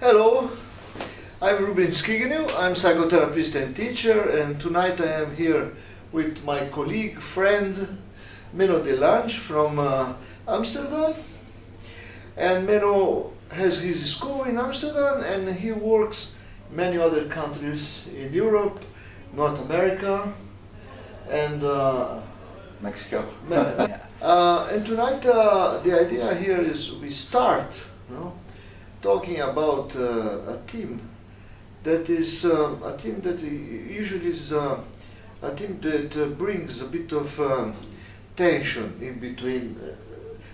Hello, I'm Rubens Kignel. I'm psychotherapist and teacher, and tonight I am here with my colleague, friend, Menno de Lange from Amsterdam. And Menno has his school in Amsterdam, and he works in many other countries in Europe, North America, and Mexico. And tonight the idea here is we start, talking about a theme that is a theme that usually is a theme that brings a bit of tension in between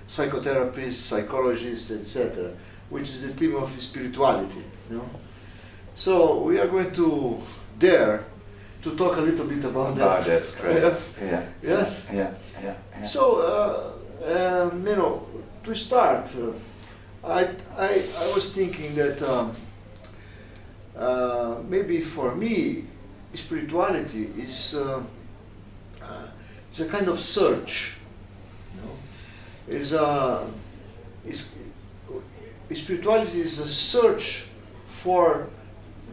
psychotherapists, psychologists, etc., which is the theme of spirituality. So we are going to dare to talk a little bit about that. That's great. Yeah. Yes. Yeah. So, Menno, to start, I was thinking that maybe for me, spirituality is a kind of search. Spirituality is a search for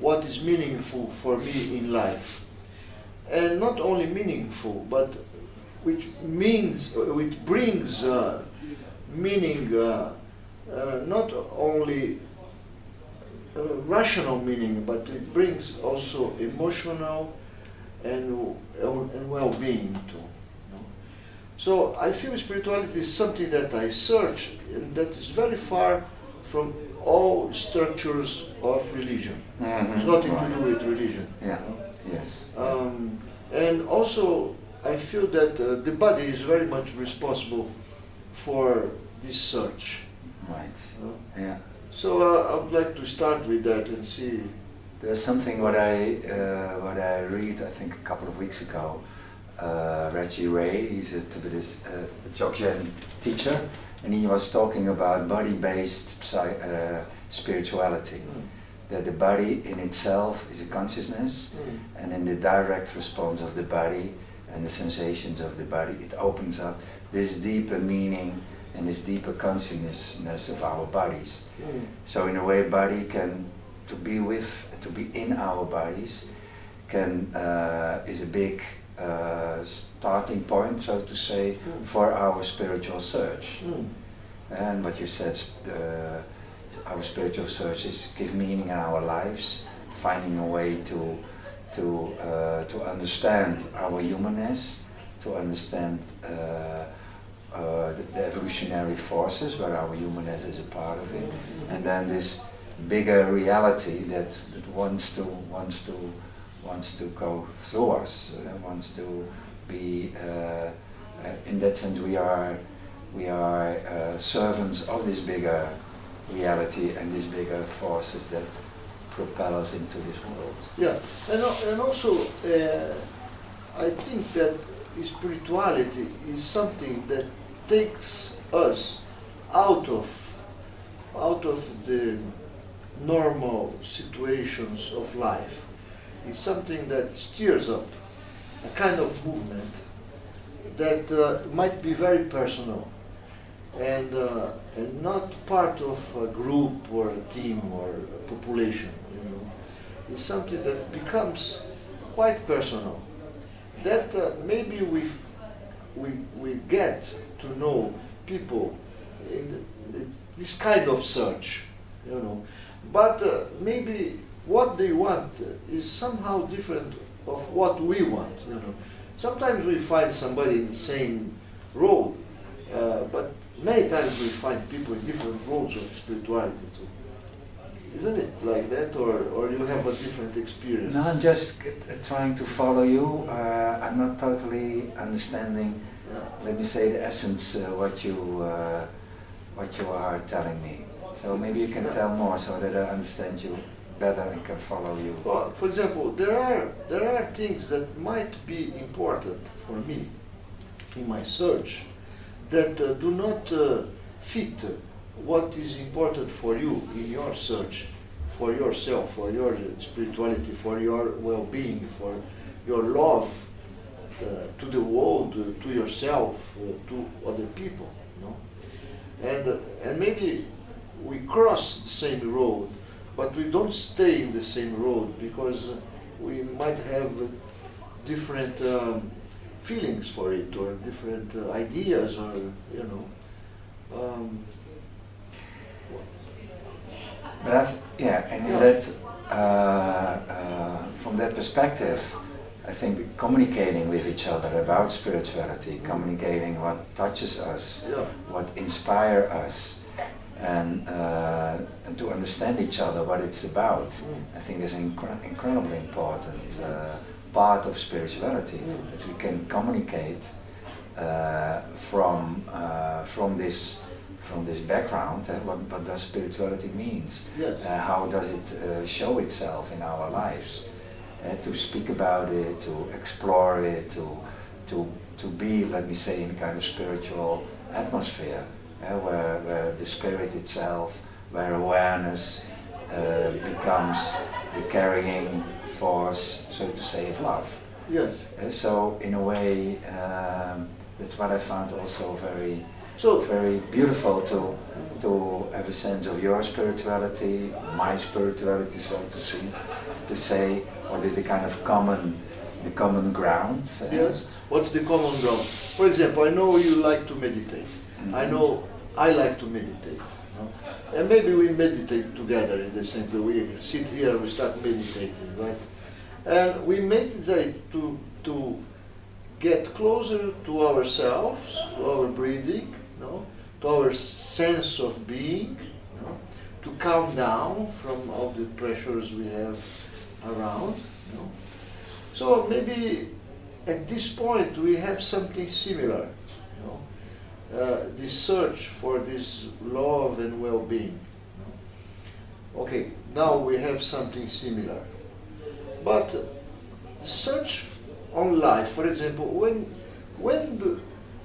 what is meaningful for me in life, and not only meaningful, but which brings meaning, not only rational meaning, but it brings also emotional and well-being too. So I feel spirituality is something that I search, and that is very far from all structures of religion. Mm-hmm. It's nothing to do with religion. Yeah. Yes. And also, I feel that the body is very much responsible for this search. Right. Yeah. So I would like to start with that and see. There's something what I read, I think a couple of weeks ago. Reggie Ray, he's a Dzogchen teacher, and he was talking about body-based spirituality. That the body in itself is a consciousness, and in the direct response of the body and the sensations of the body, it opens up this deeper meaning and this deeper consciousness of our bodies. So in a way, body to be in our bodies is a big starting point, so to say, for our spiritual search. And what you said, our spiritual search is give meaning in our lives, finding a way to understand our humanness, to understand the evolutionary forces where our humanness is a part of it, and then this bigger reality that wants to go through us, wants to be. In that sense, we are servants of this bigger reality and these bigger forces that propel us into this world. Yeah, and also I think that spirituality is something that takes us out of the normal situations of life. It's something that stirs up a kind of movement that might be very personal and not part of a group or a team or a population. It's something that becomes quite personal. That maybe we get to know people in this kind of search, but maybe what they want is somehow different of what we want. Sometimes we find somebody in the same road, but many times we find people in different roads of spirituality too. Isn't it like that, or you have a different experience? No, I'm just trying to follow you. I'm not totally understanding, let me say, the essence, what you are telling me. So maybe you can tell more so that I understand you better and can follow you. Well, for example, there are things that might be important for me in my search that do not fit what is important for you in your search, for yourself, for your spirituality, for your well-being, for your love to the world, to yourself, to other people. And maybe we cross the same road but we don't stay in the same road because we might have different feelings for it or different ideas or, you know. But and in that, from that perspective, I think communicating with each other about spirituality, communicating what touches us, what inspires us, and to understand each other, what it's about, I think is an incredibly important part of spirituality, that we can communicate from this background, what does spirituality means? Yes. How does it show itself in our lives? To speak about it, to explore it, to be, let me say, in a kind of spiritual atmosphere, where the spirit itself, where awareness becomes the carrying force, so to say, of love. Yes. So in a way, that's what I found also very beautiful, to have a sense of your spirituality, my spirituality, so to say, what is the kind of common ground. Yes. What's the common ground? For example, I know you like to meditate. I know I like to meditate. And maybe we meditate together in the same way. We sit here, we start meditating, right? And we meditate to get closer to ourselves, to our breathing, to our sense of being, to calm down from all the pressures we have around. So maybe at this point we have something similar, this search for this love and well-being. Okay, now we have something similar. But the search on life, for example, when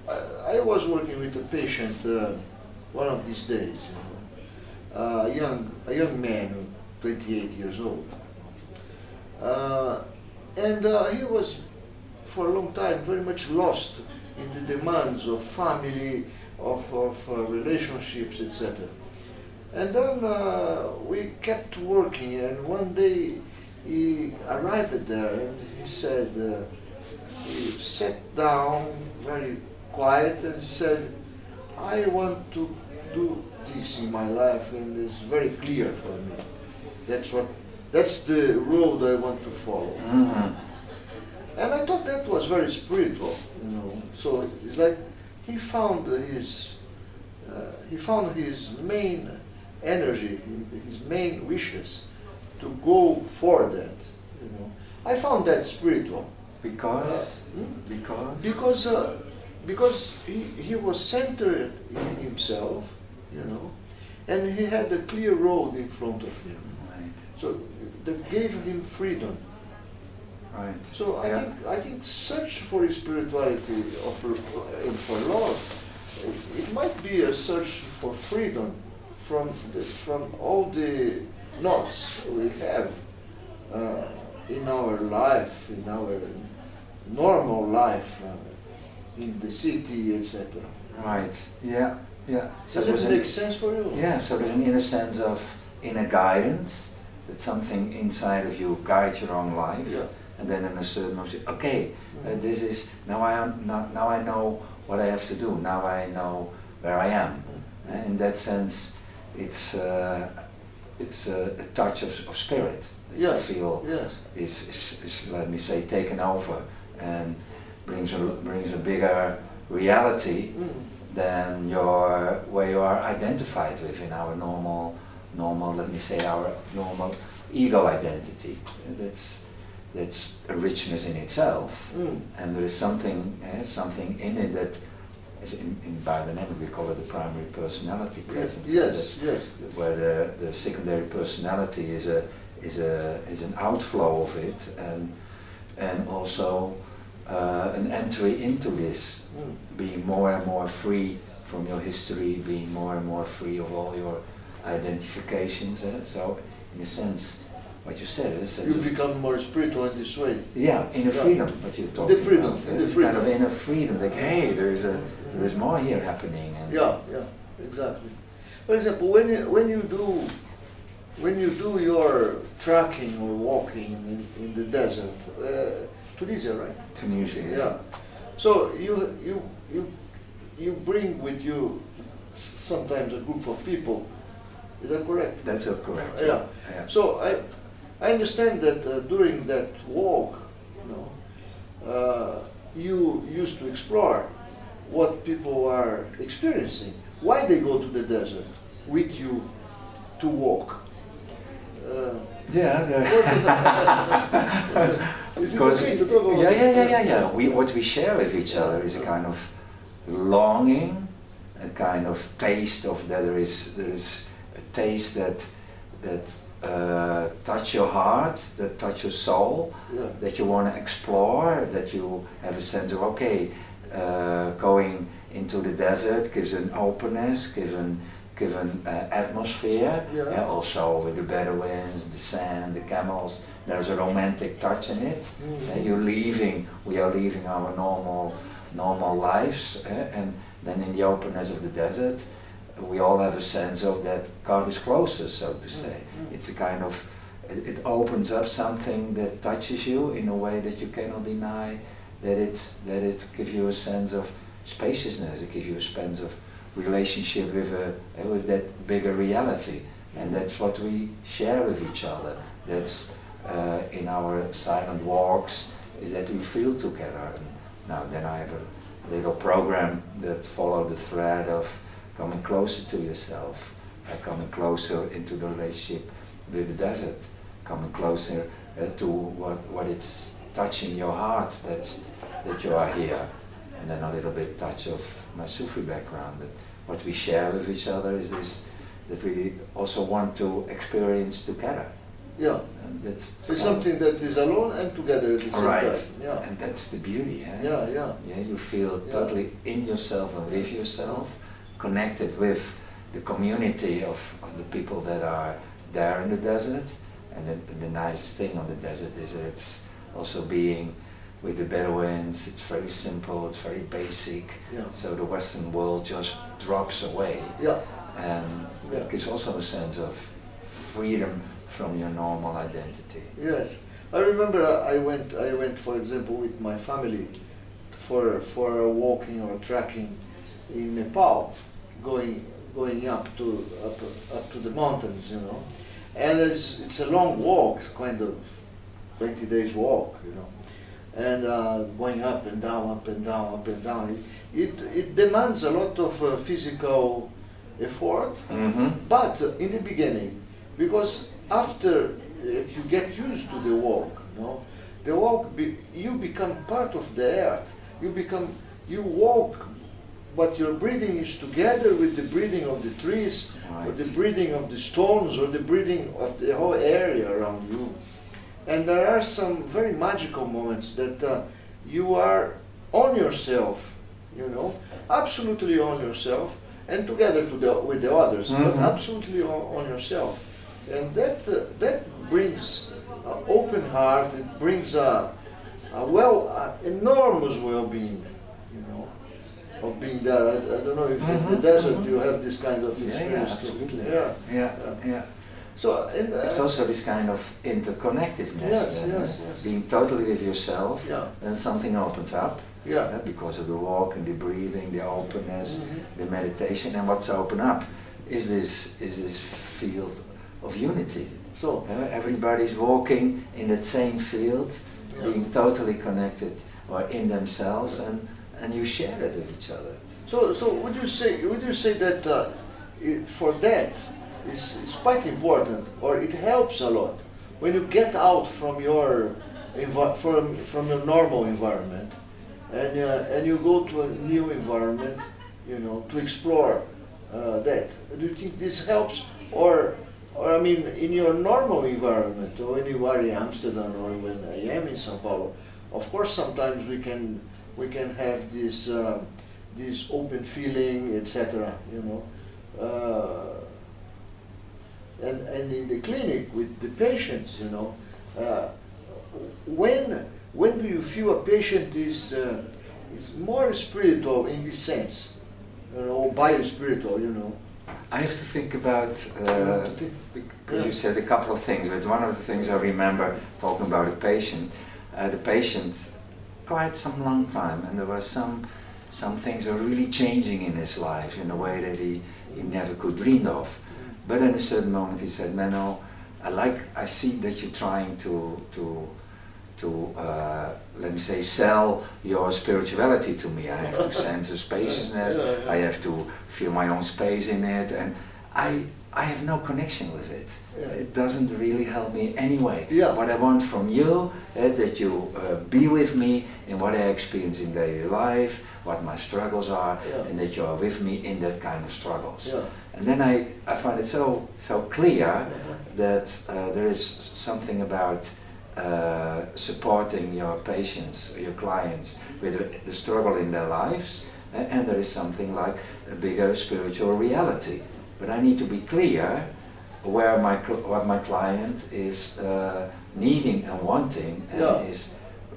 I was working with a patient one of these days, a young man, 28 years old, and he was for a long time very much lost in the demands of family, of relationships, etc. And then we kept working, and one day he arrived there and he said, he sat down very quiet and said, I want to do this in my life, and it's very clear for me. That's the road I want to follow. And I thought that was very spiritual, So it's like he found his main energy, his main wishes to go for that. I found that spiritual. Because he was centered in himself, and he had a clear road in front of him. Right. So that gave him freedom. Right. So I think search for spirituality and for love, it might be a search for freedom from all the knots we have in our life, in our normal life, in the city, etc. Right. Yeah. So does it make sense for you? Yeah. So there's an inner sense of inner guidance, that something inside of you guides your own life. Yeah. And then in a certain moment, okay, this is now I know what I have to do. Now I know where I am. And in that sense, it's a touch of spirit that you feel is let me say taken over and brings a bigger reality than where you are identified with in our normal let me say our normal ego identity. That's a richness in itself, and there is something in it that is in biodynamic we call it the primary personality presence. Yes. Where the secondary personality is an outflow of it, and also an entry into this, being more and more free from your history, being more and more free of all your identifications. So in a sense, what you said is you become more spiritual in this way. Yeah, inner freedom. What you're talking about. The freedom. Kind of inner freedom. Like, hey, there's more here happening. And yeah, exactly. For example, when you do when you do your trekking or walking in the desert, Tunisia, right? Tunisia. Yeah. So you bring with you sometimes a group of people. Is that correct? That's correct. Yeah. Yeah. So I understand that during that walk, you used to explore what people are experiencing, why they go to the desert with you to walk. Yeah. Is it okay to talk about Yeah. What we share with each other is a kind of longing, a kind of taste of that there is a taste that touch your heart, that touch your soul, Yeah. that you want to explore, that you have a sense of going into the desert gives an openness, given atmosphere. Yeah. Also with the Bedouins, the sand, the camels, there's a romantic touch in it. Mhm. We are leaving our normal lives, and then in the openness of the desert, we all have a sense of that God is closer, so to say. Mm. It's a kind of, it opens up something that touches you in a way that you cannot deny, that it gives you a sense of spaciousness, it gives you a sense of relationship with that bigger reality. And that's what we share with each other. That's in our silent walks, is that we feel together. And now then I have a little program that follow the thread of coming closer to yourself, coming closer into the relationship with the desert, coming closer to what it's touching your heart that you are here. And then a little bit touch of my Sufi background. But what we share with each other is this, that we also want to experience together. Yeah. And It's something that is alone and together at the same right. time. Yeah. And that's the beauty. Eh? Yeah. Yeah, you feel totally in yourself and with yourself, connected with the community of the people that are there in the desert. And the nice thing on the desert is that it's also being with the Bedouins. It's very simple, it's very basic. Yeah. So the Western world just drops away. Yeah. And that gives also a sense of freedom from your normal identity. Yes, I remember I went, for example, with my family for a walking or trekking in Nepal, going up to the mountains, and it's a long walk, it's kind of 20 days walk, and going up and down, up and down, up and down. It demands a lot of physical effort, but in the beginning, because after you get used to the walk, you become part of the earth. You walk, but your breathing is together with the breathing of the trees, Right. or the breathing of the stones, or the breathing of the whole area around you. And there are some very magical moments that you are on yourself, absolutely on yourself, and together with the others, but absolutely on yourself. And that brings an open heart. It brings enormous well-being, of being there. I don't know if in the desert you have this kind of experience too. Absolutely. Yeah. So It's also this kind of interconnectedness, Yes. being totally with yourself, Yeah. and something opens up. Yeah. Because of the walk and the breathing, the openness, Mhm. the meditation, and what's open up is this field of unity. So Everybody's walking in that same field, being totally connected or in themselves, and you share it with each other. So would you say that for that is quite important, or it helps a lot when you get out from your from your normal environment, and you go to a new environment, to explore that? Do you think this helps, or I mean, in your normal environment, or when you are in Amsterdam, or when I am in São Paulo, of course sometimes we can have this open feeling, etc. And in the clinic with the patients, when do you feel a patient is more spiritual in this sense, or biospiritual, I have to think about, because you said a couple of things, but one of the things I remember talking about the patient quite some long time, and there were some things were really changing in his life in a way that he never could dream of. But at a certain moment he said, Menno, I see that you're trying to let me say, sell your spirituality to me. I have to sense a spaciousness, I have to feel my own space in it, and I have no connection with it. It doesn't really help me anyway. What I want from you is that you be with me in what I experience in daily life, what my struggles are, and that you are with me in that kind of struggles. And then I find it so clear that there is something about supporting your patients, your clients, with the struggle in their lives, and there is something like a bigger spiritual reality. But I need to be clear where what my client is needing and wanting, and is,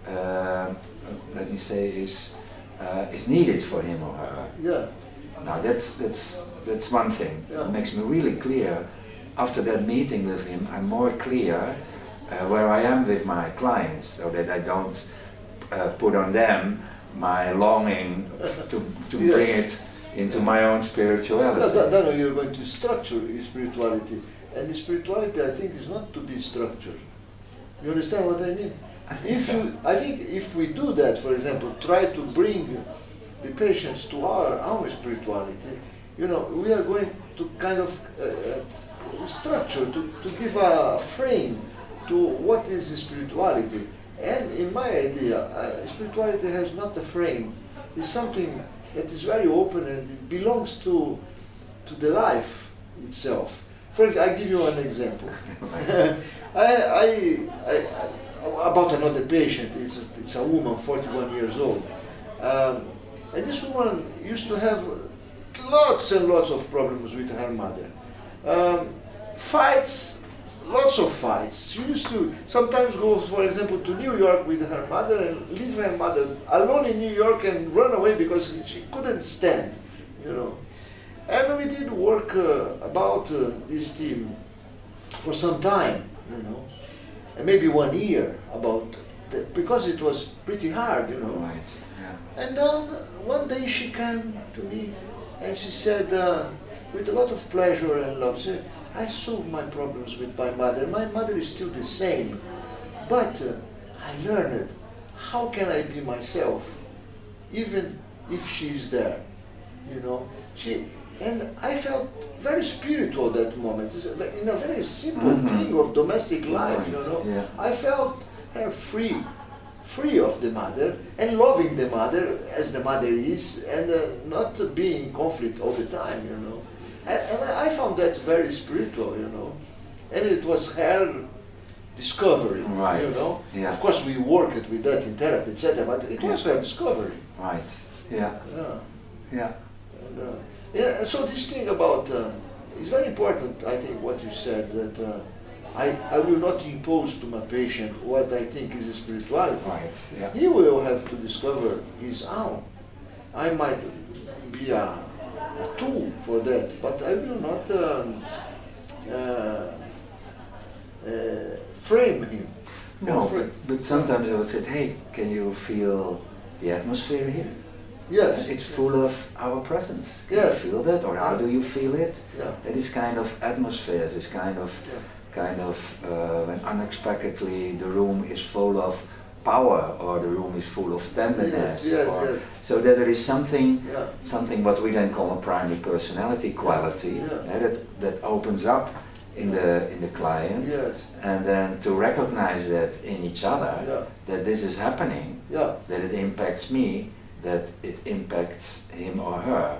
let me say, is needed for him or her. Now that's one thing. It makes me really clear. After that meeting with him, I'm more clear where I am with my clients, so that I don't put on them my longing to bring it into my own spirituality. Then you're going to structure your spirituality, and the spirituality, I think, is not to be structured. You understand what I mean? I think if we do that, for example, try to bring the patients to our own spirituality, we are going to kind of structure, to give a frame to what is spirituality. And in my idea, spirituality has not a frame. It's something that is very open, and it belongs to the life itself. For example, I give you an example. About another patient. It's a woman, 41 years old. And this woman used to have lots and lots of problems with her mother. Fights, lots of fights. She used to sometimes go, for example, to New York with her mother and leave her mother alone in New York and run away because she couldn't stand, And we did work about this team for some time, and maybe 1 year because it was pretty hard, Right. And then one day she came to me and she said, with a lot of pleasure and love, she said, I solved my problems with my mother. My mother is still the same, but I learned how can I be myself, even if she is there, And I felt very spiritual that moment. In a very simple thing of domestic life, I felt free of the mother, and loving the mother as the mother is, and not being in conflict all the time, And I found that very spiritual, And it was her discovery, Right. Yeah. Of course, we worked with that in therapy, etc., but it was her discovery. Right. Yeah. Yeah. And, so this thing about it's very important. I think what you said, that I will not impose to my patient what I think is spirituality. Right. Yeah. He will have to discover his own. I might be a tool for that, but I will not frame him. No, but sometimes I would say, hey, can you feel the atmosphere here? Yes. It's full of our presence. Can Yes. you feel that, or how do you feel it? Yeah. That is kind of atmosphere. It's kind of when unexpectedly the room is full of power, or the room is full of tenderness. Yes. So that there is something what we then call a primary personality quality that opens up in the client, and then to recognize that in each other, that this is happening, that it impacts me, that it impacts him or her.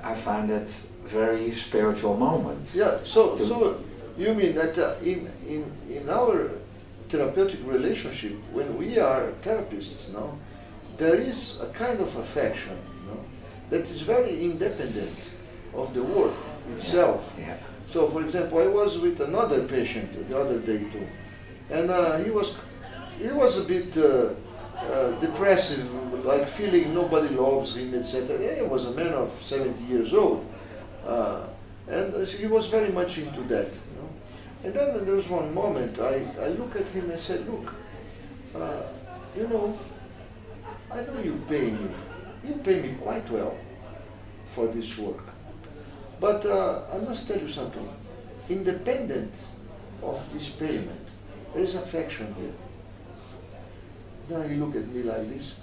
I find that very spiritual moments. So you mean that in our therapeutic relationship, when we are therapists, there is a kind of affection, that is very independent of the work itself. So, for example, I was with another patient the other day too, and he was a bit depressive, like feeling nobody loves him, etc. He was a man of 70 years old, And he was very much into that, And then there was one moment I look at him and said, look, I know you pay me. You pay me quite well for this work. But I must tell you something. Independent of this payment, there is affection here. Then he looked at me like this,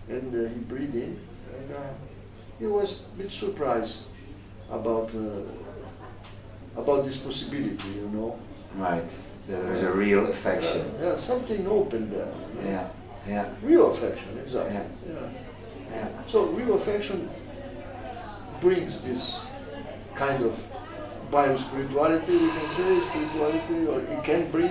and he breathed in, and he was a bit surprised about this possibility, Right. There is a real affection. Yeah, something opened there. Yeah. Yeah. Real affection, exactly. Yeah. So real affection brings this kind of bio-spirituality, we can say, spirituality, or it can bring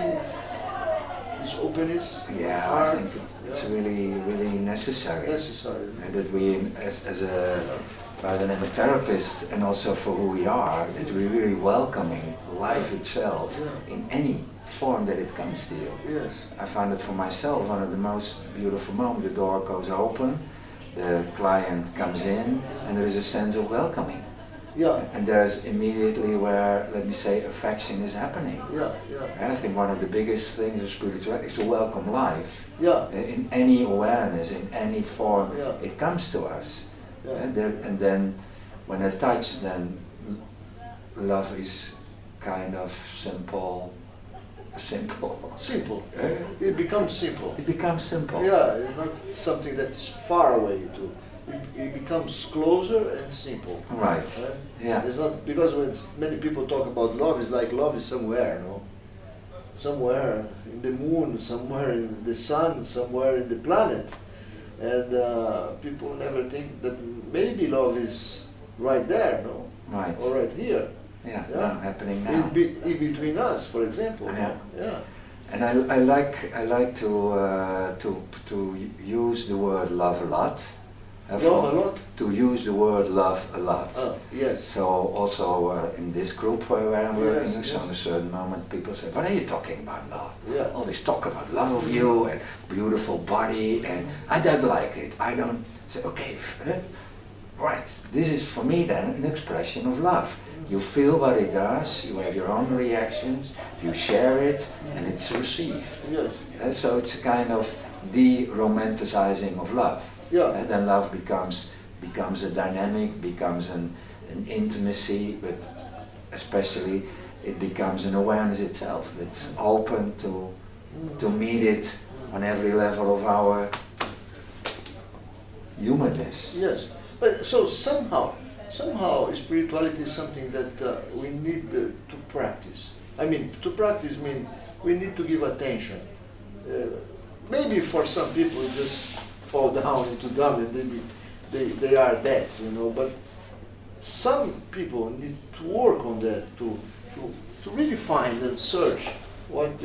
this openness. Yeah, heart. I think it's really, really necessary. Necessary. And that we, as a rather than a therapist, and also for who we are, that we're really welcoming life itself in any form that it comes to you. Yes. I found it for myself one of the most beautiful moments. The door goes open, the client comes in, and there is a sense of welcoming. Yeah. And there's immediately where, let me say, affection is happening. Yeah. And I think one of the biggest things of spirituality is to welcome life. Yeah. In any awareness, in any form, Yeah. it comes to us. Yeah. And then when I touch, then love is kind of simple. Simple. It becomes simple. It becomes simple. Yeah, it's not something that's far away to. It becomes closer and simple. Right. Yeah. It's not because when many people talk about love, it's like love is somewhere, somewhere in the moon, somewhere in the sun, somewhere in the planet, and people never think that maybe love is right there, Right. or right here. Yeah. No, happening now. In between us, for example. Yeah. Yeah. And I like to use the word love a lot. Love a lot? To use the word love a lot. Oh, yes. So also in this group where I'm working, Yes, so yes. in a certain moment people say, what are you talking about love? Yeah. All this talk about love of you and beautiful body, and I don't like it. I don't say, okay, right, this is for me then an expression of love. You feel what it does, you have your own reactions, you share it, and it's received. Yes. So it's a kind of de-romanticizing of love. Yeah. And then love becomes a dynamic, becomes an intimacy, but especially it becomes an awareness itself. It's open to meet it on every level of our humanness. Yes. But so somehow spirituality is something that we need to practice. I mean, to practice means we need to give attention. Maybe for some people just fall down into dumb and they are dead, but some people need to work on that to really find and search what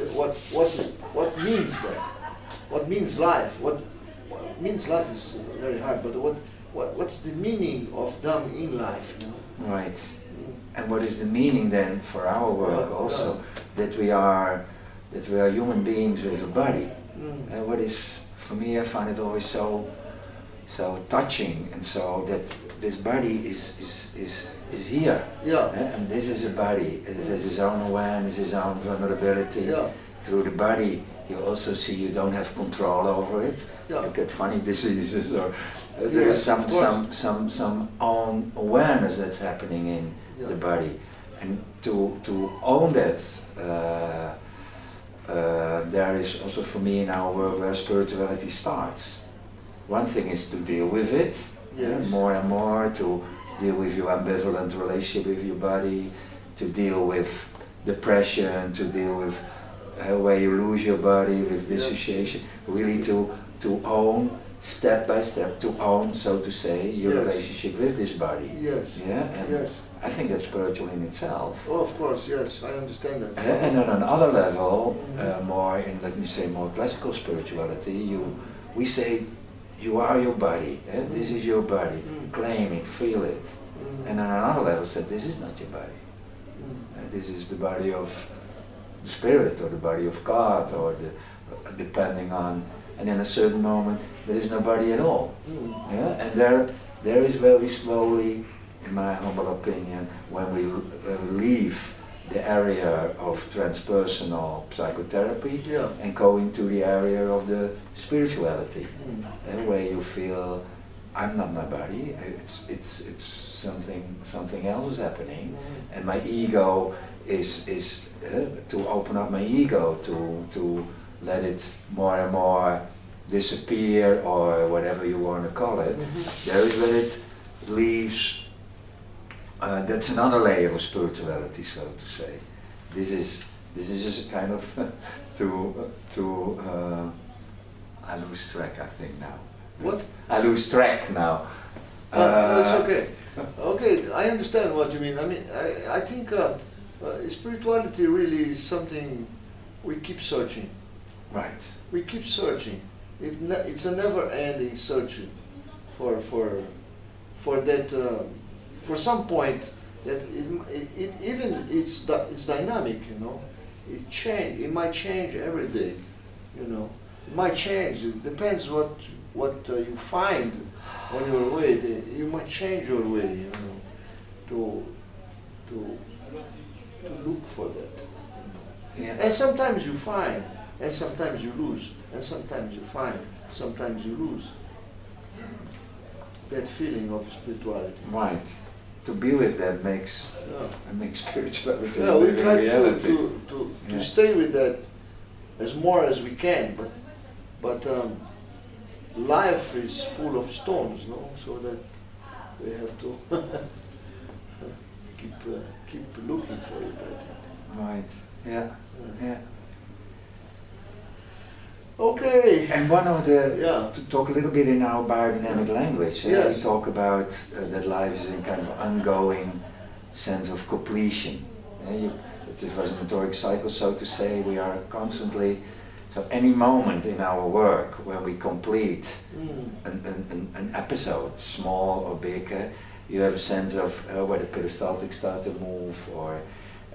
means that, what means life, what means life is very hard, but what's the meaning of them in life? Right. And what is the meaning then for our work also? That we are human beings with a body. And what is, for me, I find it always so touching, and so that this body is here. Yeah. And this is a body. It has its own awareness, its own vulnerability. Yeah. Through the body, you also see you don't have control over it. Yeah. You get funny diseases, or there is some own awareness that's happening in the body, and to own that. There is also for me in our work where spirituality starts. One thing is to deal with it, more and more, to deal with your ambivalent relationship with your body, to deal with depression, to deal with where you lose your body, with dissociation, really to own, step by step, to own, so to say, your relationship with this body. Yes. Yeah? And I think that's spiritual in itself. Oh, of course, yes, I understand that. And on another level, more in, let me say, more classical spirituality, we say, you are your body, this is your body, claim it, feel it. And on another level said, this is not your body. This is the body of the spirit, or the body of God, or depending on, and in a certain moment, there is no body at all. And there is where we slowly in my humble opinion, when we leave the area of transpersonal psychotherapy and go into the area of the spirituality, where you feel I'm not my body. It's something else is happening, and my ego is to open up my ego to let it more and more disappear, or whatever you want to call it. There is when it leaves. That's another layer of spirituality, so to say. This is just a kind of I lose track, I think now. What? I lose track now. No, it's okay. Okay, I understand what you mean. I mean, I think spirituality really is something we keep searching. Right. We keep searching. It's a never-ending searching for that. For some point that it's dynamic, you know. It might change every day, you know. It might change. It depends what you find on your way. You might change your way, you know, to look for that. You know. And sometimes you find, and sometimes you lose, and sometimes you find, sometimes you lose. That feeling of spirituality. Right. To be with that makes spirituality we try reality. to stay with that as more as we can, but life is full of storms, no? So that we have to keep looking for it, I think. Right. Yeah. Yeah. Okay. And one of the, to talk a little bit in our biodynamic language, we talk about that life is in kind of ongoing sense of completion. It's a resonatory cycle, so to say. We are constantly, so any moment in our work when we complete an episode, small or big, you have a sense of where the peristaltics start to move, or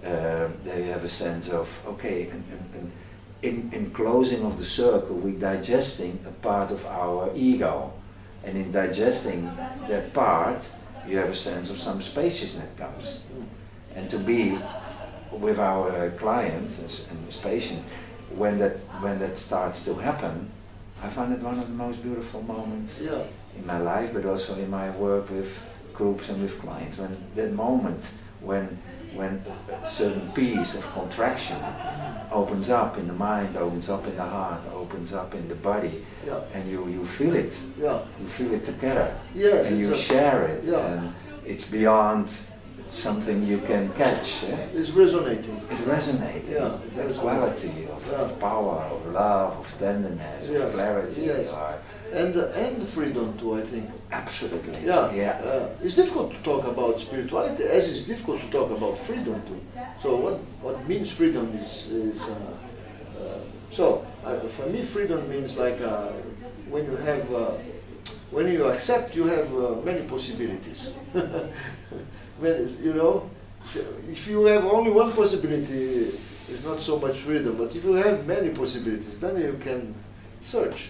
there you have a sense of, okay, in closing of the circle, we're digesting a part of our ego, and in digesting that part, you have a sense of some spaciousness comes. And to be with our clients and patients, when that starts to happen, I find it one of the most beautiful moments in my life, but also in my work with groups and with clients. When that moment, when a certain piece of contraction opens up in the mind, opens up in the heart, opens up in the body, and you feel it. You feel it together, and you share it, and it's beyond something you can catch. It's resonating. It's resonating. That quality of power, of love, of tenderness, of clarity. And freedom too, I think. Absolutely. It's difficult to talk about spirituality, as it's difficult to talk about freedom too. So what means freedom is for me, freedom means like when you have when you accept, you have many possibilities. You know, if you have only one possibility, it's not so much freedom. But if you have many possibilities, then you can search.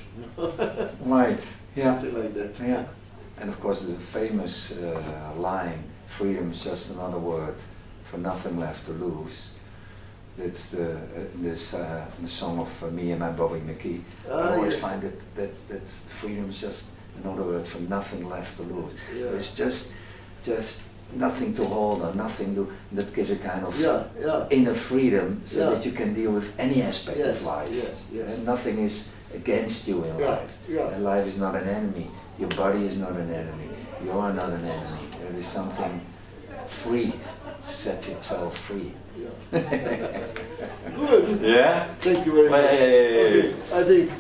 Right. Yeah. Something like that. Yeah. And of course, the famous line, "Freedom is just another word for nothing left to lose." That's the song of me and my Bobby McKee. I always find that freedom is just another word for nothing left to lose. It's just nothing to hold on, nothing to, that gives a kind of inner freedom, so that you can deal with any aspect of life. And nothing is against you in life. And life is not an enemy. Your body is not an enemy. You are not an enemy. There is something free, sets itself free. Good. Yeah? Thank you very much. Okay. I think,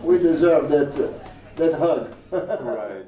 we deserve that hug. Right.